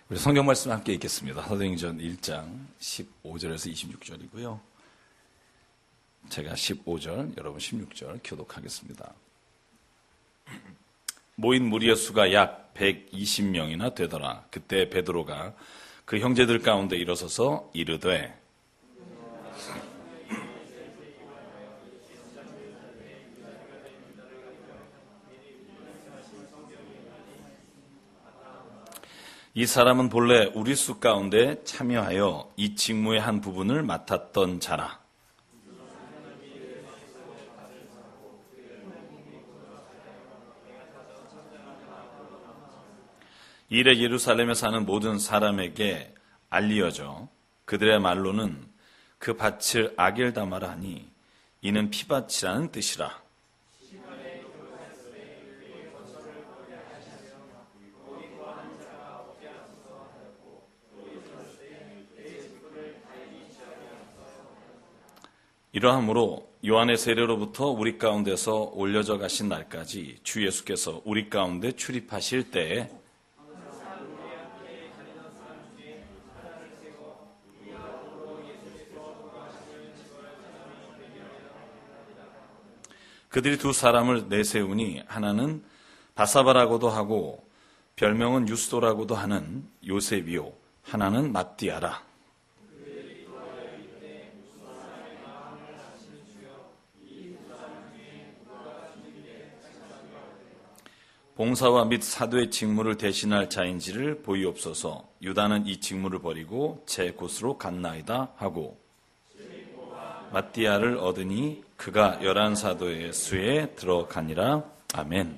우리 성경 말씀 함께 읽겠습니다. 사도행전 1장 15절에서 26절이고요. 제가 15절, 여러분 16절 교독하겠습니다. 모인 무리의 수가 약 120명이나 되더라. 그때 베드로가 그 형제들 가운데 일어서서 이르되 이 사람은 본래 우리 수 가운데 참여하여 이 직무의 한 부분을 맡았던 자라. 이래 예루살렘에 사는 모든 사람에게 알리어져 그들의 말로는 그 밭을 아겔다마라 하니 이는 피밭이라는 뜻이라. 이러함으로 요한의 세례로부터 우리 가운데서 올려져 가신 날까지 주 예수께서 우리 가운데 출입하실 때에 그들이 두 사람을 내세우니 하나는 바사바라고도 하고 별명은 유스도라고도 하는 요셉이요 하나는 ματ디아라. 봉사와 및 사도의 직무를 대신할 자인지를 보이옵소서. 유다는 이 직무를 버리고 제 곳으로 갔나이다 하고 맏디아를 얻으니 그가 11사도의 수에 들어가니라. 아멘.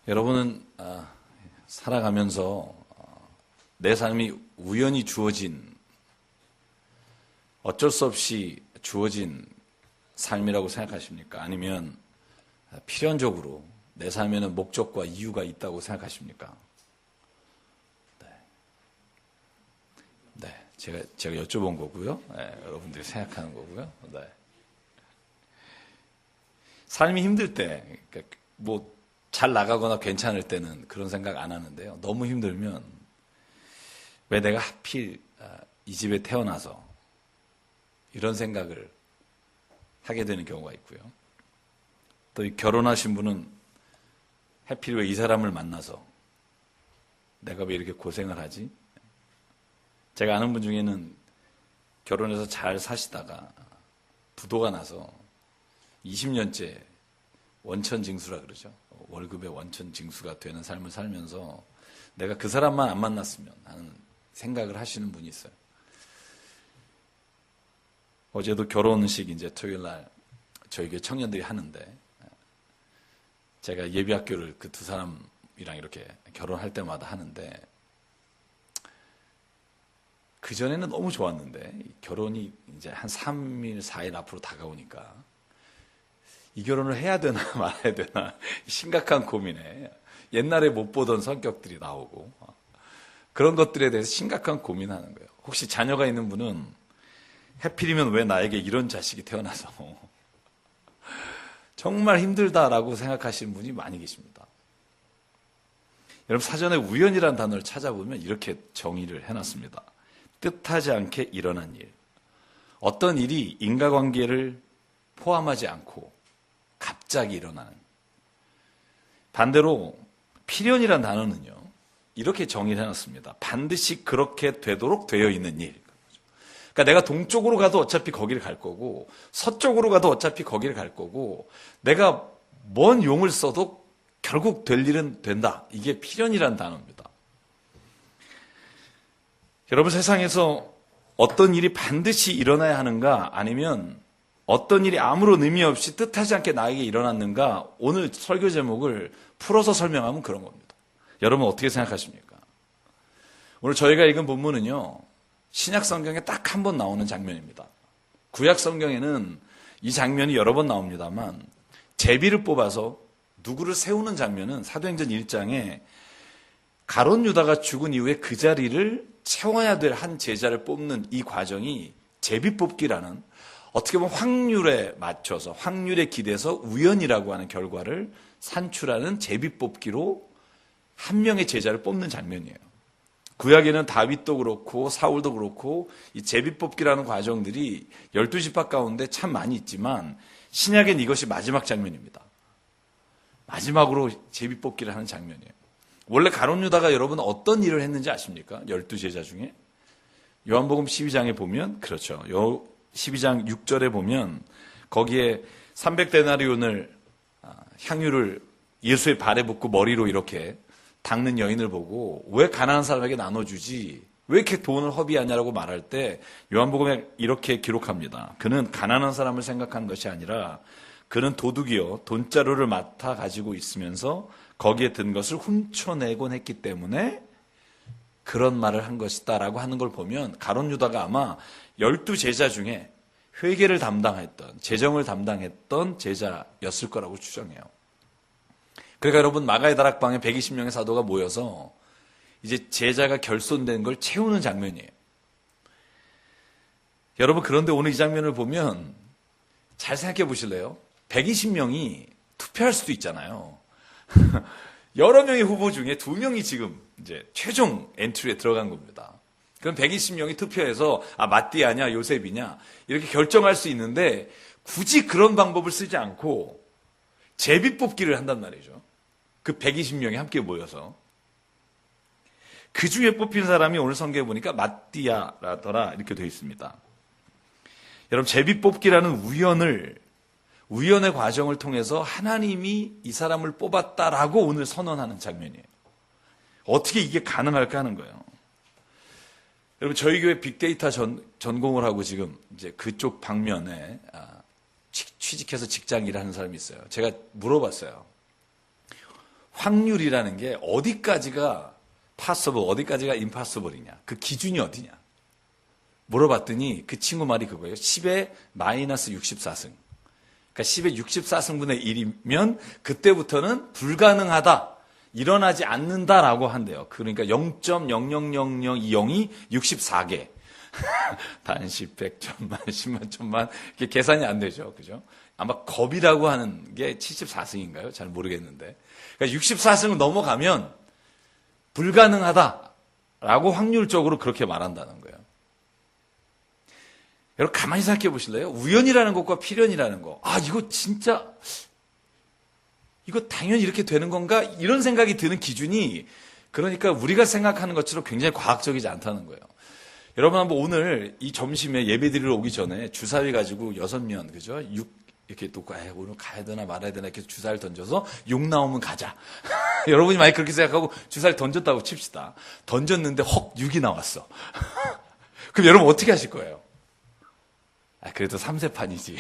여러분은 살아가면서 내 삶이 우연히 주어진, 어쩔 수 없이 주어진 삶이라고 생각하십니까? 아니면 필연적으로 내 삶에는 목적과 이유가 있다고 생각하십니까? 네. 제가 여쭤본 거고요. 네, 여러분들이 생각하는 거고요. 네. 삶이 힘들 때, 뭐 잘 나가거나 괜찮을 때는 그런 생각 안 하는데요. 너무 힘들면 왜 내가 하필 이 집에 태어나서 이런 생각을 하게 되는 경우가 있고요. 또 결혼하신 분은 하필 왜 이 사람을 만나서 내가 왜 이렇게 고생을 하지? 제가 아는 분 중에는 결혼해서 잘 사시다가 부도가 나서 20년째 원천징수라 그러죠. 월급의 원천징수가 되는 삶을 살면서 내가 그 사람만 안 만났으면 하는 생각을 하시는 분이 있어요. 어제도 결혼식 이제 토요일 날 저희 교회 청년들이 하는데 제가 예비학교를 그 두 사람이랑 이렇게 결혼할 때마다 하는데 그전에는 너무 좋았는데 결혼이 이제 한 3일, 4일 앞으로 다가오니까 이 결혼을 해야 되나 말아야 되나 심각한 고민에 옛날에 못 보던 성격들이 나오고 그런 것들에 대해서 심각한 고민하는 거예요. 혹시 자녀가 있는 분은 하필이면 왜 나에게 이런 자식이 태어나서 정말 힘들다라고 생각하시는 분이 많이 계십니다. 여러분 사전에 우연이라는 단어를 찾아보면 이렇게 정의를 해놨습니다. 뜻하지 않게 일어난 일. 어떤 일이 인과관계를 포함하지 않고 갑자기 일어나는. 반대로 필연이라는 단어는요. 이렇게 정의를 해놨습니다. 반드시 그렇게 되도록 되어 있는 일. 그러니까 내가 동쪽으로 가도 어차피 거기를 갈 거고 서쪽으로 가도 어차피 거기를 갈 거고 내가 뭔 용을 써도 결국 될 일은 된다. 이게 필연이라는 단어입니다. 여러분 세상에서 어떤 일이 반드시 일어나야 하는가 아니면 어떤 일이 아무런 의미 없이 뜻하지 않게 나에게 일어났는가 오늘 설교 제목을 풀어서 설명하면 그런 겁니다. 여러분 어떻게 생각하십니까? 오늘 저희가 읽은 본문은요. 신약 성경에 딱 한 번 나오는 장면입니다. 구약 성경에는 이 장면이 여러 번 나옵니다만 제비를 뽑아서 누구를 세우는 장면은 사도행전 1장에 가룟 유다가 죽은 이후에 그 자리를 채워야 될 한 제자를 뽑는 이 과정이 제비 뽑기라는 어떻게 보면 확률에 맞춰서 확률에 기대서 우연이라고 하는 결과를 산출하는 제비 뽑기로 한 명의 제자를 뽑는 장면이에요. 구약에는 다윗도 그렇고 사울도 그렇고 이 제비뽑기라는 과정들이 12지파 가운데 참 많이 있지만 신약엔 이것이 마지막 장면입니다. 마지막으로 제비뽑기를 하는 장면이에요. 원래 가룟 유다가 여러분 어떤 일을 했는지 아십니까? 12제자 중에 요한복음 12장에 보면 그렇죠. 12장 6절에 보면 거기에 300데나리온을 향유를 예수의 발에 붓고 머리로 이렇게 닦는 여인을 보고 왜 가난한 사람에게 나눠주지? 왜 이렇게 돈을 허비하냐라고 말할 때 요한복음에 이렇게 기록합니다. 그는 가난한 사람을 생각한 것이 아니라 그는 도둑이요 돈자루를 맡아 가지고 있으면서 거기에 든 것을 훔쳐내곤 했기 때문에 그런 말을 한 것이다라고 하는 걸 보면 가룟 유다가 아마 12제자 중에 회계를 담당했던 재정을 담당했던 제자였을 거라고 추정해요. 그러니까 여러분 마가의 다락방에 120명의 사도가 모여서 이제 제자가 결손된 걸 채우는 장면이에요. 여러분 그런데 오늘 이 장면을 보면 잘 생각해 보실래요? 120명이 투표할 수도 있잖아요. 여러 명의 후보 중에 2명이 지금 이제 최종 엔트리에 들어간 겁니다. 그럼 120명이 투표해서 마띠아냐 요셉이냐 이렇게 결정할 수 있는데 굳이 그런 방법을 쓰지 않고 제비뽑기를 한단 말이죠. 그 120명이 함께 모여서 그 중에 뽑힌 사람이 오늘 성경에 보니까 마띠아라더라 이렇게 되어 있습니다. 여러분 제비뽑기라는 우연의 과정을 통해서 하나님이 이 사람을 뽑았다라고 오늘 선언하는 장면이에요. 어떻게 이게 가능할까 하는 거예요. 여러분 저희 교회 빅데이터 전공을 하고 지금 이제 그쪽 방면에 취직해서 직장 일하는 사람이 있어요. 제가 물어봤어요. 확률이라는 게 어디까지가 possible, 어디까지가 impossible이냐. 그 기준이 어디냐. 물어봤더니 그 친구 말이 그거예요. 10의 마이너스 64승. 그러니까 10의 64승분의 1이면 그때부터는 불가능하다. 일어나지 않는다라고 한대요. 그러니까 0.00002 64개. 단십, 백, 천만, 10만, 천만. 이게 계산이 안 되죠. 그죠? 아마 겁이라고 하는 게 74승인가요? 잘 모르겠는데. 그러니까 64승을 넘어가면 불가능하다라고 확률적으로 그렇게 말한다는 거예요. 여러분 가만히 생각해 보실래요? 우연이라는 것과 필연이라는 거. 이거 진짜 이거 당연히 이렇게 되는 건가? 이런 생각이 드는 기준이 그러니까 우리가 생각하는 것처럼 굉장히 과학적이지 않다는 거예요. 여러분 한번 오늘 이 점심에 예배드리러 오기 전에 주사위 가지고 6면 그죠? 6 이렇게 또 오늘 가야 되나 말아야 되나 이렇게 주사위를 던져서 6 나오면 가자. 여러분이 많이 그렇게 생각하고 주사위를 던졌다고 칩시다. 던졌는데 6이 나왔어. 그럼 여러분 어떻게 하실 거예요? 그래도 3세판이지.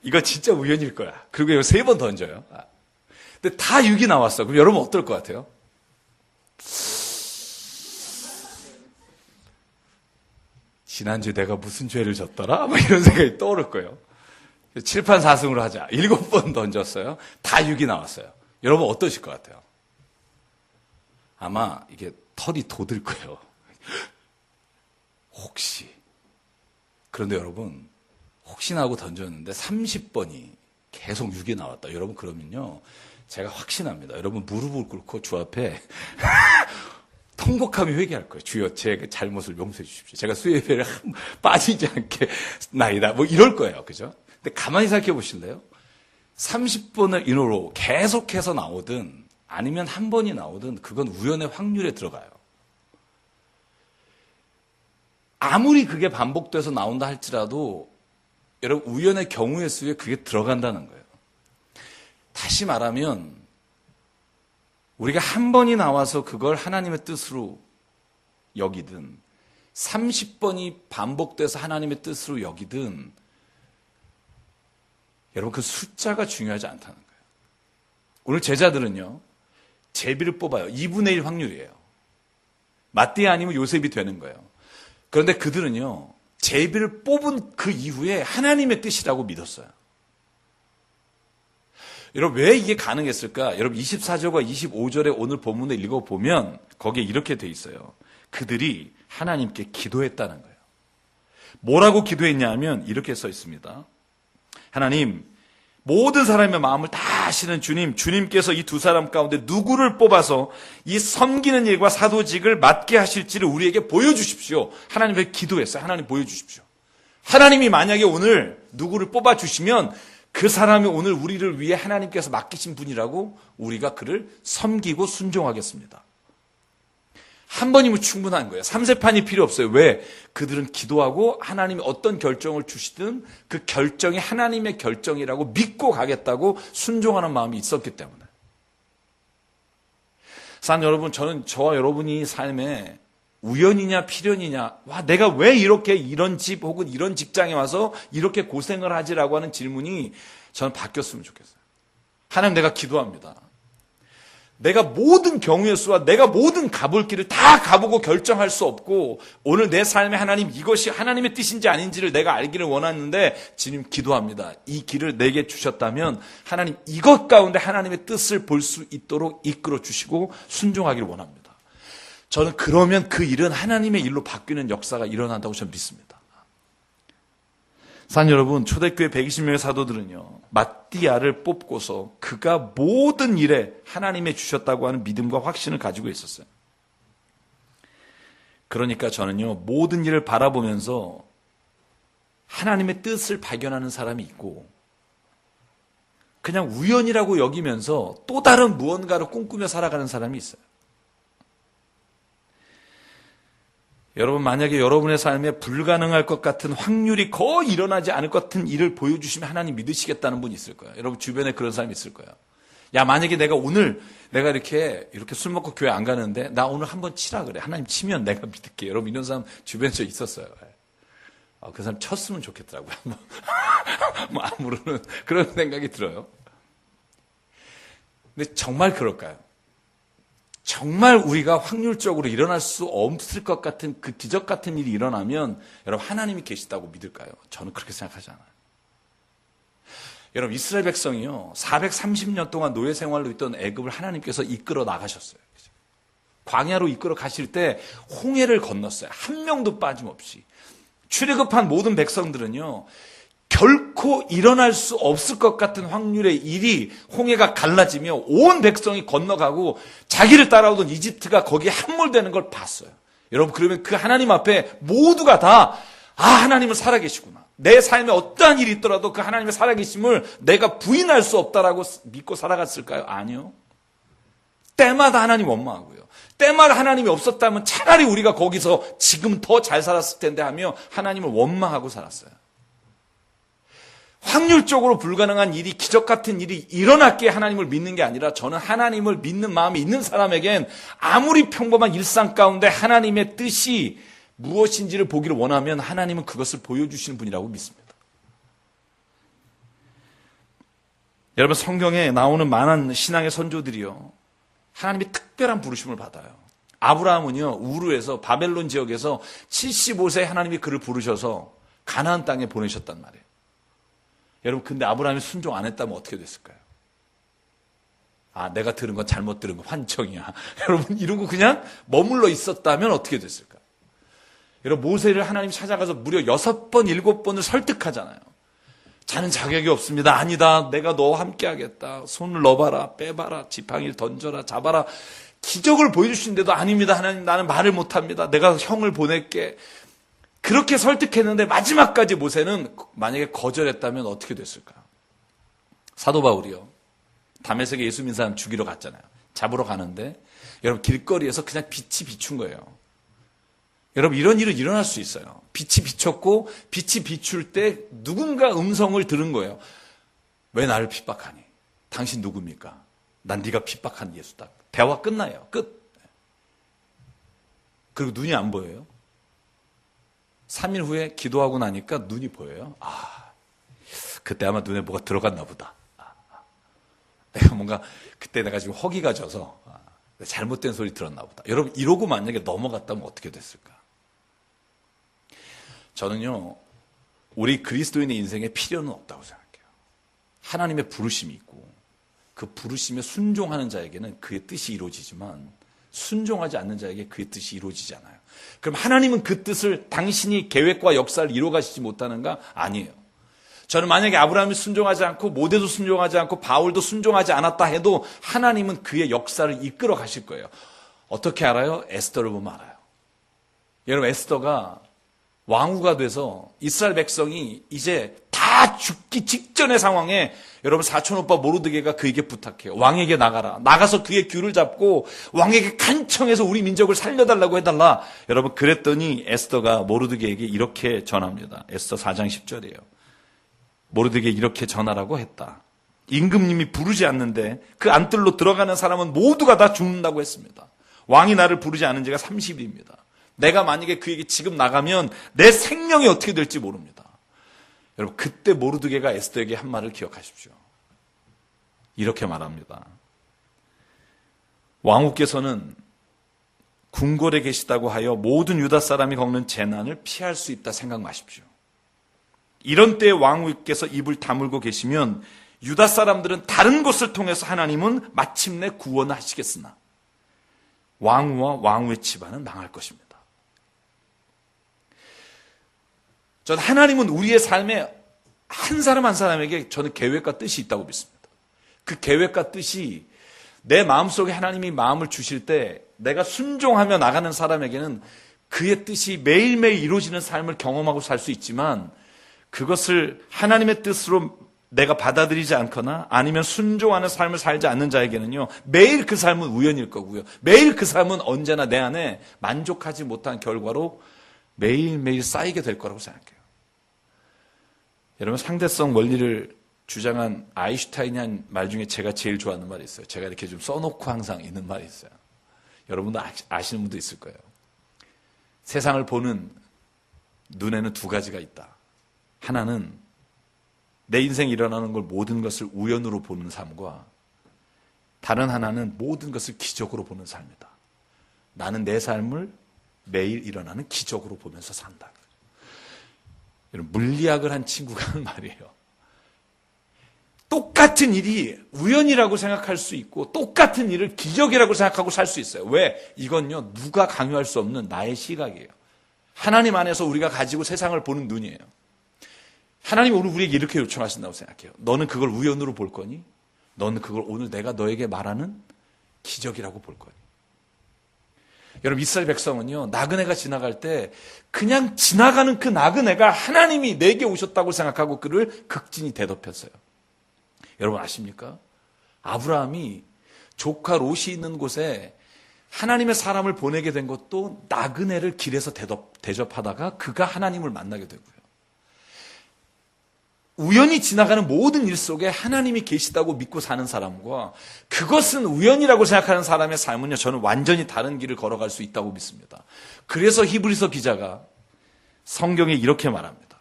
이거 진짜 우연일 거야. 그리고 이거 3번 던져요. 근데 다 6이 나왔어. 그럼 여러분 어떨 것 같아요? 지난주에 내가 무슨 죄를 졌더라? 이런 생각이 떠오를 거예요. 7판 4승으로 하자. 7번 던졌어요. 다 6이 나왔어요. 여러분 어떠실 것 같아요? 아마 이게 털이 돋을 거예요. 혹시. 그런데 여러분, 혹시나 하고 던졌는데 30번이 계속 6이 나왔다. 여러분 그러면요. 제가 확신합니다. 여러분 무릎을 꿇고 주 앞에 통곡하며 회개할 거예요. 주여 제 잘못을 용서해 주십시오. 제가 수예배를 빠지지 않게 나이다. 이럴 거예요. 그죠? 근데 가만히 생각해 보실래요? 30번을 인호로 계속해서 나오든 아니면 한 번이 나오든 그건 우연의 확률에 들어가요. 아무리 그게 반복돼서 나온다 할지라도 여러분 우연의 경우의 수에 그게 들어간다는 거예요. 다시 말하면 우리가 한 번이 나와서 그걸 하나님의 뜻으로 여기든 30번이 반복돼서 하나님의 뜻으로 여기든 여러분 그 숫자가 중요하지 않다는 거예요. 오늘 제자들은요. 제비를 뽑아요. 2분의 1 확률이에요. 마띠아 아니면 요셉이 되는 거예요. 그런데 그들은요. 제비를 뽑은 그 이후에 하나님의 뜻이라고 믿었어요. 여러분 왜 이게 가능했을까? 여러분 24절과 25절에 오늘 본문을 읽어보면 거기에 이렇게 돼 있어요. 그들이 하나님께 기도했다는 거예요. 뭐라고 기도했냐 하면 이렇게 써 있습니다. 하나님, 모든 사람의 마음을 다 아시는 주님, 주님께서 이 두 사람 가운데 누구를 뽑아서 이 섬기는 일과 사도직을 맡게 하실지를 우리에게 보여주십시오. 하나님께 기도했어요. 하나님 보여주십시오. 하나님이 만약에 오늘 누구를 뽑아주시면 그 사람이 오늘 우리를 위해 하나님께서 맡기신 분이라고 우리가 그를 섬기고 순종하겠습니다. 한 번이면 충분한 거예요. 3세판이 필요 없어요. 왜? 그들은 기도하고 하나님이 어떤 결정을 주시든 그 결정이 하나님의 결정이라고 믿고 가겠다고 순종하는 마음이 있었기 때문에. 사랑하는 여러분, 저는 저와 여러분이 삶에 우연이냐 필연이냐, 와, 내가 왜 이렇게 이런 집 혹은 이런 직장에 와서 이렇게 고생을 하지라고 하는 질문이 저는 바뀌었으면 좋겠어요. 하나님, 내가 기도합니다. 내가 모든 경우의 수와 내가 모든 가볼 길을 다 가보고 결정할 수 없고 오늘 내 삶에 하나님 이것이 하나님의 뜻인지 아닌지를 내가 알기를 원하는데 주님 기도합니다. 이 길을 내게 주셨다면 하나님 이것 가운데 하나님의 뜻을 볼 수 있도록 이끌어 주시고 순종하기를 원합니다. 저는 그러면 그 일은 하나님의 일로 바뀌는 역사가 일어난다고 저는 믿습니다. 사랑하는 여러분, 초대교회 120명의 사도들은요, 마띠아를 뽑고서 그가 모든 일에 하나님의 주셨다고 하는 믿음과 확신을 가지고 있었어요. 그러니까 저는요, 모든 일을 바라보면서 하나님의 뜻을 발견하는 사람이 있고, 그냥 우연이라고 여기면서 또 다른 무언가를 꿈꾸며 살아가는 사람이 있어요. 여러분, 만약에 여러분의 삶에 불가능할 것 같은 확률이 거의 일어나지 않을 것 같은 일을 보여주시면 하나님 믿으시겠다는 분이 있을 거예요. 여러분 주변에 그런 사람이 있을 거예요. 야, 만약에 내가 이렇게 술 먹고 교회 안 가는데 나 오늘 한번 치라 그래. 하나님 치면 내가 믿을게. 여러분 이런 사람 주변에 저 있었어요. 그 사람 쳤으면 좋겠더라고요. 아무런 그런 생각이 들어요. 근데 정말 그럴까요? 정말 우리가 확률적으로 일어날 수 없을 것 같은 그 기적 같은 일이 일어나면 여러분 하나님이 계시다고 믿을까요? 저는 그렇게 생각하지 않아요. 여러분 이스라엘 백성이요 430년 동안 노예 생활로 있던 애굽을 하나님께서 이끌어 나가셨어요. 광야로 이끌어 가실 때 홍해를 건넜어요. 한 명도 빠짐없이. 출애굽한 모든 백성들은요 결코 일어날 수 없을 것 같은 확률의 일이 홍해가 갈라지며 온 백성이 건너가고 자기를 따라오던 이집트가 거기에 함몰되는 걸 봤어요. 여러분 그러면 그 하나님 앞에 모두가 다 하나님은 살아계시구나. 내 삶에 어떠한 일이 있더라도 그 하나님의 살아계심을 내가 부인할 수 없다라고 믿고 살아갔을까요? 아니요. 때마다 하나님 원망하고요. 때마다 하나님이 없었다면 차라리 우리가 거기서 지금 더 잘 살았을 텐데 하며 하나님을 원망하고 살았어요. 확률적으로 불가능한 일이 기적 같은 일이 일어났기에 하나님을 믿는 게 아니라 저는 하나님을 믿는 마음이 있는 사람에겐 아무리 평범한 일상 가운데 하나님의 뜻이 무엇인지를 보기를 원하면 하나님은 그것을 보여주시는 분이라고 믿습니다. 여러분 성경에 나오는 많은 신앙의 선조들이요 하나님이 특별한 부르심을 받아요. 아브라함은요 우르에서 바벨론 지역에서 75세에 하나님이 그를 부르셔서 가나안 땅에 보내셨단 말이에요. 여러분 근데 아브라함이 순종 안 했다면 어떻게 됐을까요? 내가 들은 건 잘못 들은 거 환청이야. 여러분 이러고 그냥 머물러 있었다면 어떻게 됐을까요? 여러분 모세를 하나님이 찾아가서 무려 6번, 7번을 설득하잖아요. 자는 자격이 없습니다. 아니다. 내가 너와 함께 하겠다. 손을 넣어봐라. 빼봐라. 지팡이를 던져라. 잡아라. 기적을 보여주시는데도 아닙니다. 하나님 나는 말을 못합니다. 내가 형을 보낼게. 그렇게 설득했는데 마지막까지 모세는 만약에 거절했다면 어떻게 됐을까? 사도 바울이요. 다메섹에 예수 믿는 사람 죽이러 갔잖아요. 잡으러 가는데 여러분 길거리에서 그냥 빛이 비춘 거예요. 여러분 이런 일은 일어날 수 있어요. 빛이 비췄고 빛이 비출 때 누군가 음성을 들은 거예요. 왜 나를 핍박하니? 당신 누굽니까? 난 네가 핍박한 예수다. 대화 끝나요. 끝. 그리고 눈이 안 보여요. 3일 후에 기도하고 나니까 눈이 보여요. 그때 아마 눈에 뭐가 들어갔나 보다. 내가 뭔가 그때 내가 지금 허기가 져서 잘못된 소리 들었나 보다. 여러분 이러고 만약에 넘어갔다면 어떻게 됐을까? 저는요 우리 그리스도인의 인생에 필요는 없다고 생각해요. 하나님의 부르심이 있고 그 부르심에 순종하는 자에게는 그의 뜻이 이루어지지만 순종하지 않는 자에게 그의 뜻이 이루어지지 않아요. 그럼 하나님은 그 뜻을 당신이 계획과 역사를 이루어가시지 못하는가? 아니에요. 저는 만약에 아브라함이 순종하지 않고 모세도 순종하지 않고 바울도 순종하지 않았다 해도 하나님은 그의 역사를 이끌어 가실 거예요. 어떻게 알아요? 에스더를 보면 알아요. 여러분, 에스더가 왕후가 돼서 이스라엘 백성이 이제 다 죽기 직전의 상황에 여러분 사촌오빠 모르드게가 그에게 부탁해요. 왕에게 나가라. 나가서 그의 귀를 잡고 왕에게 간청해서 우리 민족을 살려달라고 해달라. 여러분, 그랬더니 에스더가 모르드게에게 이렇게 전합니다. 에스더 4장 10절이에요. 모르드게 이렇게 전하라고 했다. 임금님이 부르지 않는데 그 안뜰로 들어가는 사람은 모두가 다 죽는다고 했습니다. 왕이 나를 부르지 않은 지가 30일입니다. 내가 만약에 그에게 지금 나가면 내 생명이 어떻게 될지 모릅니다. 여러분, 그때 모르드게가 에스더에게 한 말을 기억하십시오. 이렇게 말합니다. 왕후께서는 궁궐에 계시다고 하여 모든 유다 사람이 겪는 재난을 피할 수 있다 생각 마십시오. 이런 때에 왕후께서 입을 다물고 계시면 유다 사람들은 다른 곳을 통해서 하나님은 마침내 구원을 하시겠으나 왕후와 왕후의 집안은 망할 것입니다. 저는 하나님은 우리의 삶에 한 사람 한 사람에게 저는 계획과 뜻이 있다고 믿습니다. 그 계획과 뜻이 내 마음속에 하나님이 마음을 주실 때 내가 순종하며 나가는 사람에게는 그의 뜻이 매일매일 이루어지는 삶을 경험하고 살 수 있지만 그것을 하나님의 뜻으로 내가 받아들이지 않거나 아니면 순종하는 삶을 살지 않는 자에게는요, 매일 그 삶은 우연일 거고요. 매일 그 삶은 언제나 내 안에 만족하지 못한 결과로 매일매일 쌓이게 될 거라고 생각해요. 여러분, 상대성 원리를 주장한 아인슈타인이 한 말 중에 제가 제일 좋아하는 말이 있어요. 제가 이렇게 좀 써놓고 항상 있는 말이 있어요. 여러분도 아시는 분도 있을 거예요. 세상을 보는 눈에는 두 가지가 있다. 하나는 내 인생에 일어나는 걸 모든 것을 우연으로 보는 삶과 다른 하나는 모든 것을 기적으로 보는 삶이다. 나는 내 삶을 매일 일어나는 기적으로 보면서 산다. 여러분, 물리학을 한 친구가 하는 말이에요. 똑같은 일이 우연이라고 생각할 수 있고 똑같은 일을 기적이라고 생각하고 살 수 있어요. 왜? 이건요, 누가 강요할 수 없는 나의 시각이에요. 하나님 안에서 우리가 가지고 세상을 보는 눈이에요. 하나님이 오늘 우리에게 이렇게 요청하신다고 생각해요. 너는 그걸 우연으로 볼 거니? 너는 그걸 오늘 내가 너에게 말하는 기적이라고 볼 거니? 여러분, 이스라엘 백성은요, 나그네가 지나갈 때 그냥 지나가는 그 나그네가 하나님이 내게 오셨다고 생각하고 그를 극진히 대접했어요. 여러분 아십니까? 아브라함이 조카 롯이 있는 곳에 하나님의 사람을 보내게 된 것도 나그네를 길에서 대접하다가 그가 하나님을 만나게 되고요. 우연히 지나가는 모든 일 속에 하나님이 계시다고 믿고 사는 사람과 그것은 우연이라고 생각하는 사람의 삶은요, 저는 완전히 다른 길을 걸어갈 수 있다고 믿습니다. 그래서 히브리서 기자가 성경에 이렇게 말합니다.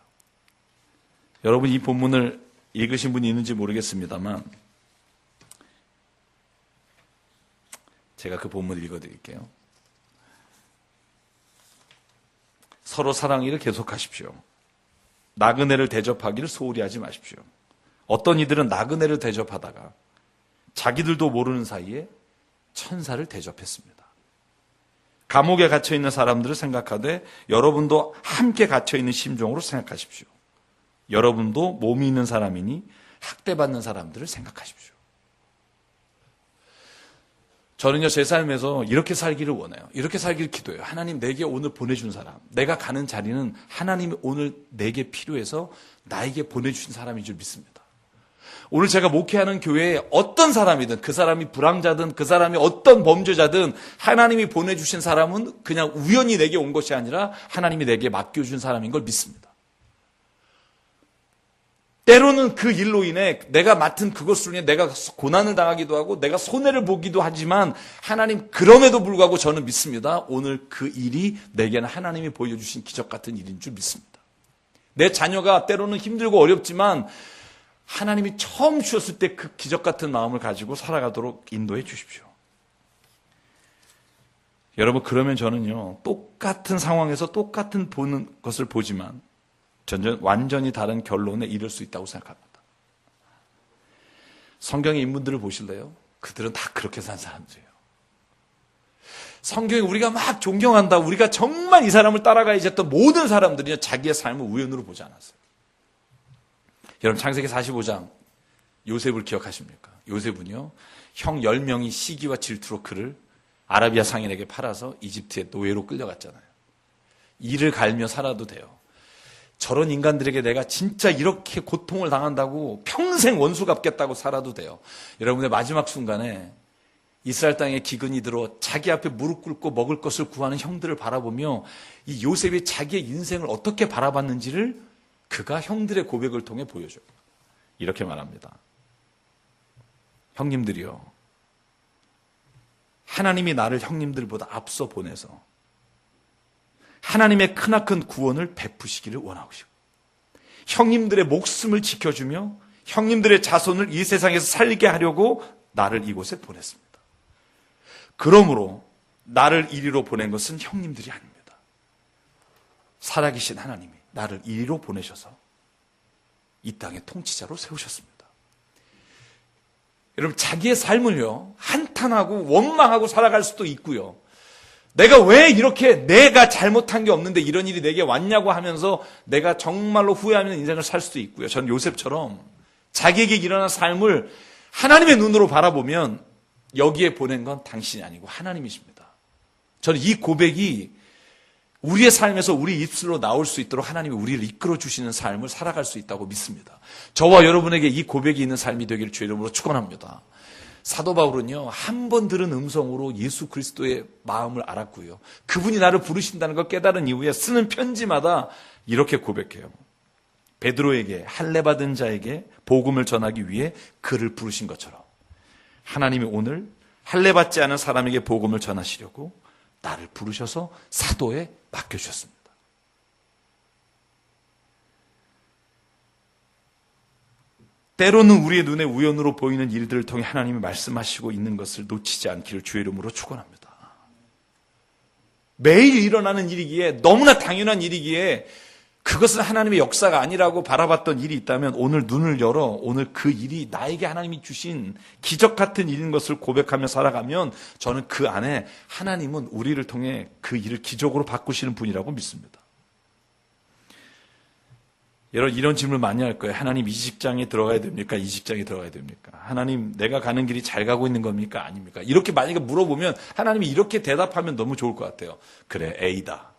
여러분, 이 본문을 읽으신 분이 있는지 모르겠습니다만 제가 그 본문을 읽어드릴게요. 서로 사랑의를 계속하십시오. 나그네를 대접하기를 소홀히 하지 마십시오. 어떤 이들은 나그네를 대접하다가 자기들도 모르는 사이에 천사를 대접했습니다. 감옥에 갇혀있는 사람들을 생각하되 여러분도 함께 갇혀있는 심정으로 생각하십시오. 여러분도 몸이 있는 사람이니 학대받는 사람들을 생각하십시오. 저는요, 제 삶에서 이렇게 살기를 원해요. 이렇게 살기를 기도해요. 하나님, 내게 오늘 보내준 사람, 내가 가는 자리는 하나님이 오늘 내게 필요해서 나에게 보내주신 사람인 줄 믿습니다. 오늘 제가 목회하는 교회에 어떤 사람이든, 그 사람이 불황자든 그 사람이 어떤 범죄자든 하나님이 보내주신 사람은 그냥 우연히 내게 온 것이 아니라 하나님이 내게 맡겨준 사람인 걸 믿습니다. 때로는 그 일로 인해 내가 맡은 그것으로 인해 내가 고난을 당하기도 하고 내가 손해를 보기도 하지만 하나님, 그럼에도 불구하고 저는 믿습니다. 오늘 그 일이 내게는 하나님이 보여주신 기적 같은 일인 줄 믿습니다. 내 자녀가 때로는 힘들고 어렵지만 하나님이 처음 주셨을 때 그 기적 같은 마음을 가지고 살아가도록 인도해 주십시오. 여러분, 그러면 저는요, 똑같은 상황에서 똑같은 보는 것을 보지만 완전히 다른 결론에 이를 수 있다고 생각합니다. 성경의 인물들을 보실래요? 그들은 다 그렇게 산 사람들이에요. 성경에 우리가 막 존경한다, 우리가 정말 이 사람을 따라가야지 했던 모든 사람들이 자기의 삶을 우연으로 보지 않았어요. 여러분 창세기 45장 요셉을 기억하십니까? 요셉은요, 형 10명이 시기와 질투로 그를 아라비아 상인에게 팔아서 이집트의 노예로 끌려갔잖아요. 이를 갈며 살아도 돼요. 저런 인간들에게 내가 진짜 이렇게 고통을 당한다고 평생 원수 갚겠다고 살아도 돼요. 여러분의 마지막 순간에 이스라엘 땅에 기근이 들어 자기 앞에 무릎 꿇고 먹을 것을 구하는 형들을 바라보며 이 요셉이 자기의 인생을 어떻게 바라봤는지를 그가 형들의 고백을 통해 보여줘요. 이렇게 말합니다. 형님들이요, 하나님이 나를 형님들보다 앞서 보내서 하나님의 크나큰 구원을 베푸시기를 원하시고 형님들의 목숨을 지켜주며 형님들의 자손을 이 세상에서 살게 하려고 나를 이곳에 보냈습니다. 그러므로 나를 이리로 보낸 것은 형님들이 아닙니다. 살아계신 하나님이 나를 이리로 보내셔서 이 땅의 통치자로 세우셨습니다. 여러분, 자기의 삶을요, 한탄하고 원망하고 살아갈 수도 있고요. 내가 왜 이렇게 내가 잘못한 게 없는데 이런 일이 내게 왔냐고 하면서 내가 정말로 후회하는 인생을 살 수도 있고요. 전 요셉처럼 자기에게 일어난 삶을 하나님의 눈으로 바라보면 여기에 보낸 건 당신이 아니고 하나님이십니다. 저는 이 고백이 우리의 삶에서 우리 입술로 나올 수 있도록 하나님이 우리를 이끌어 주시는 삶을 살아갈 수 있다고 믿습니다. 저와 여러분에게 이 고백이 있는 삶이 되기를 주의 이름으로 축원합니다. 사도 바울은요, 한 번 들은 음성으로 예수 그리스도의 마음을 알았고요, 그분이 나를 부르신다는 걸 깨달은 이후에 쓰는 편지마다 이렇게 고백해요. 베드로에게 할례 받은 자에게 복음을 전하기 위해 그를 부르신 것처럼 하나님이 오늘 할례 받지 않은 사람에게 복음을 전하시려고 나를 부르셔서 사도에 맡겨주셨습니다. 때로는 우리의 눈에 우연으로 보이는 일들을 통해 하나님이 말씀하시고 있는 것을 놓치지 않기를 주의 이름으로 축원합니다. 매일 일어나는 일이기에, 너무나 당연한 일이기에 그것은 하나님의 역사가 아니라고 바라봤던 일이 있다면 오늘 눈을 열어 오늘 그 일이 나에게 하나님이 주신 기적 같은 일인 것을 고백하며 살아가면 저는 그 안에 하나님은 우리를 통해 그 일을 기적으로 바꾸시는 분이라고 믿습니다. 여러분, 이런 질문을 많이 할 거예요. 하나님, 이 직장에 들어가야 됩니까? 이 직장에 들어가야 됩니까? 하나님, 내가 가는 길이 잘 가고 있는 겁니까? 아닙니까? 이렇게 만약에 물어보면 하나님이 이렇게 대답하면 너무 좋을 것 같아요. 그래, A다,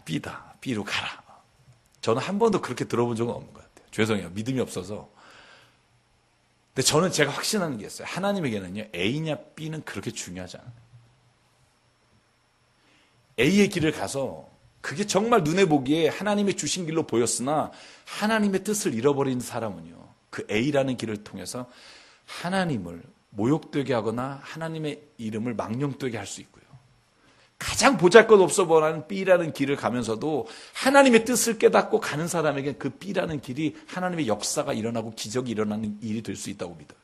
B다, B로 가라. 저는 한 번도 그렇게 들어본 적은 없는 것 같아요. 죄송해요. 믿음이 없어서. 근데 저는 제가 확신하는 게 있어요. 하나님에게는요, A냐 B는 그렇게 중요하지 않아요. A의 길을 가서 그게 정말 눈에 보기에 하나님의 주신 길로 보였으나 하나님의 뜻을 잃어버린 사람은요, 그 A라는 길을 통해서 하나님을 모욕되게 하거나 하나님의 이름을 망령되게 할 수 있고요, 가장 보잘것없어 보이는 B라는 길을 가면서도 하나님의 뜻을 깨닫고 가는 사람에게 그 B라는 길이 하나님의 역사가 일어나고 기적이 일어나는 일이 될 수 있다고 믿어요.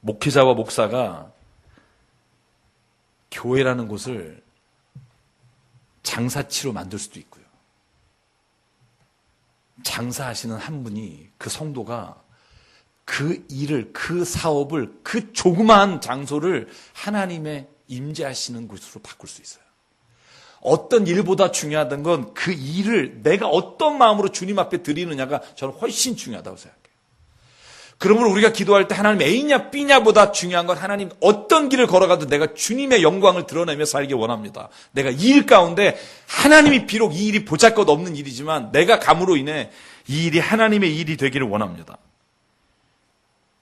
목회자와 목사가 교회라는 곳을 장사치로 만들 수도 있고요, 장사하시는 한 분이, 그 성도가 그 일을, 그 사업을, 그 조그마한 장소를 하나님의 임재하시는 곳으로 바꿀 수 있어요. 어떤 일보다 중요하던 건 그 일을 내가 어떤 마음으로 주님 앞에 드리느냐가 저는 훨씬 중요하다고 생각해요. 그러므로 우리가 기도할 때 하나님 A냐 B냐보다 중요한 건 하나님 어떤 길을 걸어가도 내가 주님의 영광을 드러내며 살기 원합니다. 내가 이 일 가운데 하나님이 비록 이 일이 보잘것없는 일이지만 내가 감으로 인해 이 일이 하나님의 일이 되기를 원합니다.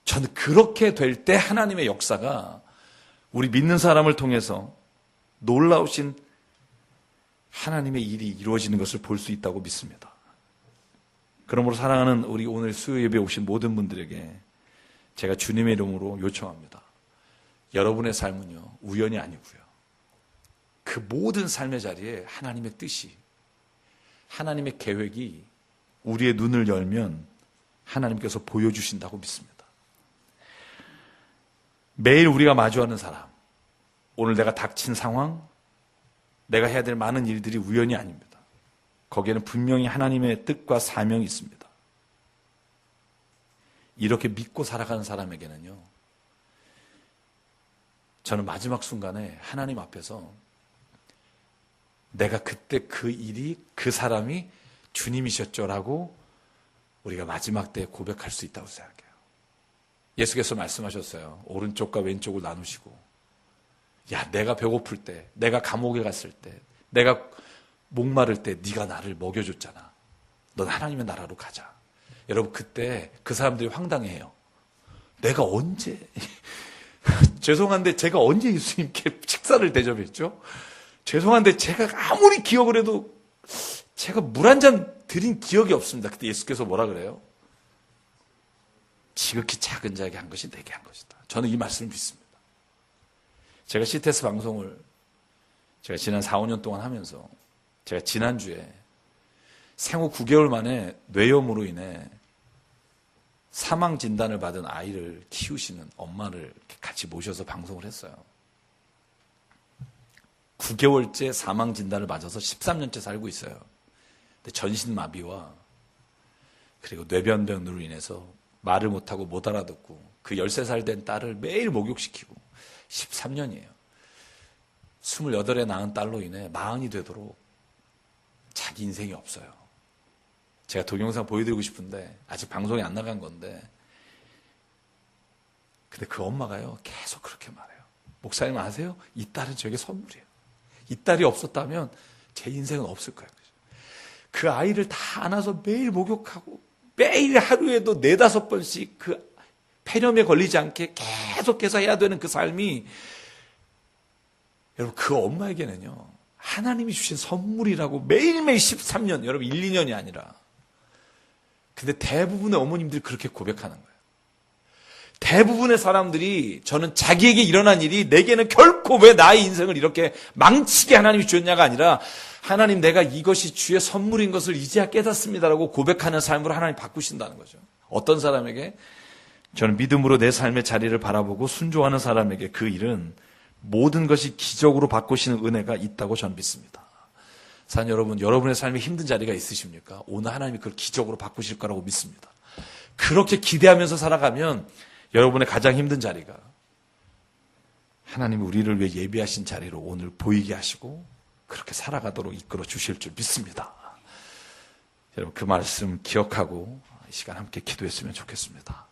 저는 그렇게 될 때 하나님의 역사가 우리 믿는 사람을 통해서 놀라우신 하나님의 일이 이루어지는 것을 볼 수 있다고 믿습니다. 그러므로 사랑하는 우리 오늘 수요 예배에 오신 모든 분들에게 제가 주님의 이름으로 요청합니다. 여러분의 삶은요, 우연이 아니고요, 그 모든 삶의 자리에 하나님의 뜻이, 하나님의 계획이 우리의 눈을 열면 하나님께서 보여주신다고 믿습니다. 매일 우리가 마주하는 사람, 오늘 내가 닥친 상황, 내가 해야 될 많은 일들이 우연이 아닙니다. 거기에는 분명히 하나님의 뜻과 사명이 있습니다. 이렇게 믿고 살아가는 사람에게는요, 저는 마지막 순간에 하나님 앞에서 내가 그때 그 일이, 그 사람이 주님이셨죠라고 우리가 마지막 때에 고백할 수 있다고 생각해요. 예수께서 말씀하셨어요. 오른쪽과 왼쪽을 나누시고, 야, 내가 배고플 때, 내가 감옥에 갔을 때, 내가 목마를 때 네가 나를 먹여줬잖아. 넌 하나님의 나라로 가자. 여러분, 그때 그 사람들이 황당해요. 내가 언제 죄송한데 제가 언제 예수님께 식사를 대접했죠? 죄송한데 제가 아무리 기억을 해도 제가 물 한 잔 드린 기억이 없습니다. 그때 예수께서 뭐라 그래요? 지극히 작은 자에게 한 것이 내게 한 것이다. 저는 이 말씀을 믿습니다. 제가 CTS 방송을 제가 지난 4, 5년 동안 하면서 제가 지난주에 생후 9개월 만에 뇌염으로 인해 사망 진단을 받은 아이를 키우시는 엄마를 같이 모셔서 방송을 했어요. 9개월째 사망 진단을 맞아서 13년째 살고 있어요. 근데 전신마비와 그리고 뇌변병으로 인해서 말을 못하고 못 알아듣고 그 13살 된 딸을 매일 목욕시키고 13년이에요. 28에 낳은 딸로 인해 40이 되도록 자기 인생이 없어요. 제가 동영상 보여드리고 싶은데 아직 방송에 안 나간 건데, 근데 그 엄마가요 계속 그렇게 말해요. 목사님 아세요? 이 딸은 저에게 선물이에요. 이 딸이 없었다면 제 인생은 없을 거예요. 그 아이를 다 안아서 매일 목욕하고 매일 하루에도 4-5번씩 그 폐렴에 걸리지 않게 계속해서 해야 되는 그 삶이, 여러분, 그 엄마에게는요 하나님이 주신 선물이라고 매일매일 13년, 여러분 1, 2년이 아니라. 근데 대부분의 어머님들이 그렇게 고백하는 거예요. 대부분의 사람들이 저는 자기에게 일어난 일이 내게는 결코 왜 나의 인생을 이렇게 망치게 하나님이 주셨냐가 아니라, 하나님 내가 이것이 주의 선물인 것을 이제야 깨닫습니다라고 고백하는 삶으로 하나님 바꾸신다는 거죠. 어떤 사람에게? 저는 믿음으로 내 삶의 자리를 바라보고 순종하는 사람에게 그 일은 모든 것이 기적으로 바꾸시는 은혜가 있다고 저는 믿습니다. 사는 여러분, 여러분의 삶에 힘든 자리가 있으십니까? 오늘 하나님이 그걸 기적으로 바꾸실 거라고 믿습니다. 그렇게 기대하면서 살아가면 여러분의 가장 힘든 자리가 하나님이 우리를 위해 예비하신 자리로 오늘 보이게 하시고 그렇게 살아가도록 이끌어 주실 줄 믿습니다. 여러분, 그 말씀 기억하고 이 시간 함께 기도했으면 좋겠습니다.